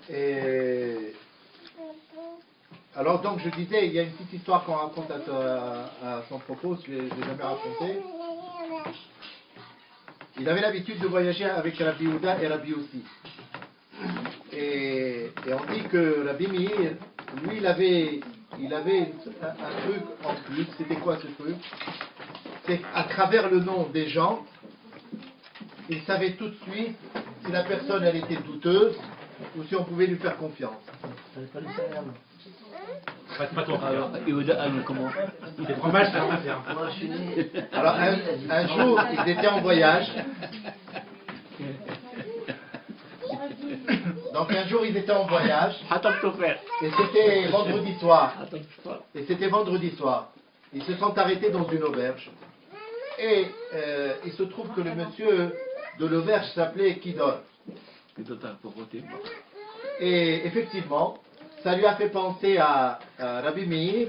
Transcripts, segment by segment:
Et alors donc je disais, il y a une petite histoire qu'on raconte à son propos, je ne l'ai jamais raconté. Il avait l'habitude de voyager avec Rabbi Yehuda et Rabbi Yossi. Et on dit que Rabbi Meir, lui, il avait un truc en plus. C'était quoi ce truc? C'est qu'à travers le nom des gens, il savait tout de suite si la personne elle était douteuse ou si on pouvait lui faire confiance. Pas ton frère. Comment? Les fromages, ça va faire. Alors un jour, ils étaient en voyage. Donc un jour, ils étaient en voyage. Et c'était vendredi soir. Ils se sont arrêtés dans une auberge. Et il se trouve que le monsieur de l'auberge s'appelait Kidor. Et effectivement, ça lui a fait penser à Rabbi Meir,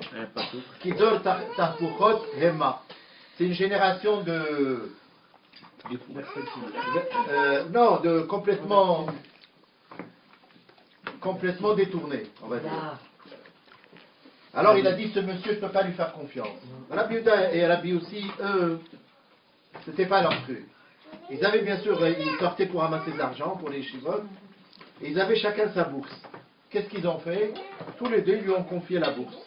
Kidor Tahpuchot Hema. C'est une génération de complètement détourné, on va dire. Alors il a dit, ce monsieur, je ne peux pas lui faire confiance. Rabbi Yehuda et Rabbi Yossi, eux, c'était pas leur truc. Ils avaient bien sûr, ils sortaient pour ramasser de l'argent pour les yeshivot, et ils avaient chacun sa bourse. Qu'est-ce qu'ils ont fait? Tous les deux, ils lui ont confié la bourse.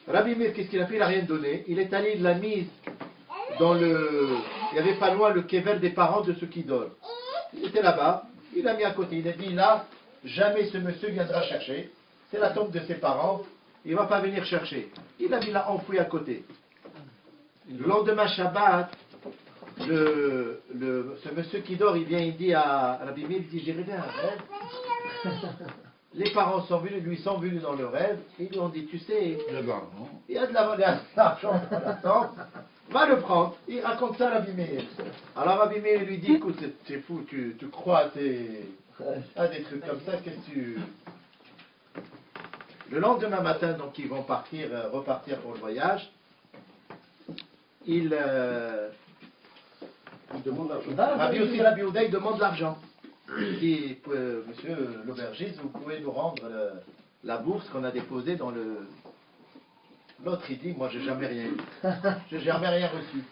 Rabbi Meir, qu'est-ce qu'il a fait? Il n'a rien donné. Il est allé, il l'a mise dans le... Il n'y avait pas loin le kever des parents de ceux qui dorment. Il était là-bas, il l'a mis à côté. Il a dit, là, jamais ce monsieur viendra chercher. C'est la tombe de ses parents. Il ne va pas venir chercher. Il a mis là enfoui à côté. Le lendemain Shabbat, ce monsieur qui dort, il vient, il dit à Rabbi Meir, il dit, j'ai rêvé un rêve. Les parents sont venus, lui sont venus dans le rêve, et ils lui ont dit, tu sais, il y a de l'argent dans la tombe, va le prendre. Il raconte ça à Rabbi Meir. Alors Rabbi Meir lui dit, écoute, c'est fou, tu crois à des trucs comme ça, qu'est-ce que tu... Le lendemain matin, donc ils vont repartir pour le voyage. Rabbi aussi, Rabbi Yehuda, il demande l'argent. Il dit, monsieur l'aubergiste, vous pouvez nous rendre la bourse qu'on a déposée dans le... L'autre, il dit, moi, j'ai jamais rien eu. J'ai jamais rien reçu.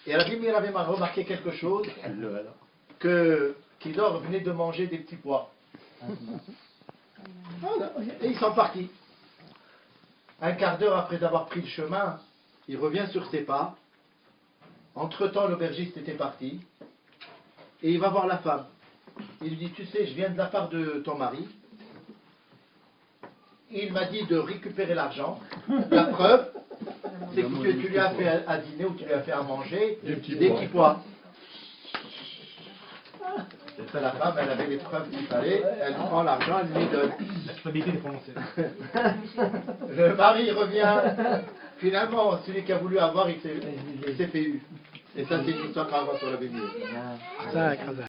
Et Rabbi Meir avait remarqué quelque chose, que Kidor venait de manger des petits pois. Voilà. Et ils sont partis. Un quart d'heure après avoir pris le chemin, il revient sur ses pas. Entre-temps, l'aubergiste était parti. Et il va voir la femme. Il lui dit, tu sais, je viens de la part de ton mari. Il m'a dit de récupérer l'argent. La preuve, c'est que tu lui as fait à dîner ou tu lui as fait à manger des petits pois. C'est la femme, elle avait les preuves qu'il fallait. Elle prend l'argent, elle lui donne. La culpabilité de prononcer. Le mari revient. Finalement, celui qui a voulu avoir, il s'est fait eu. Et ça, c'est une histoire qu'on raconte sur la Bible.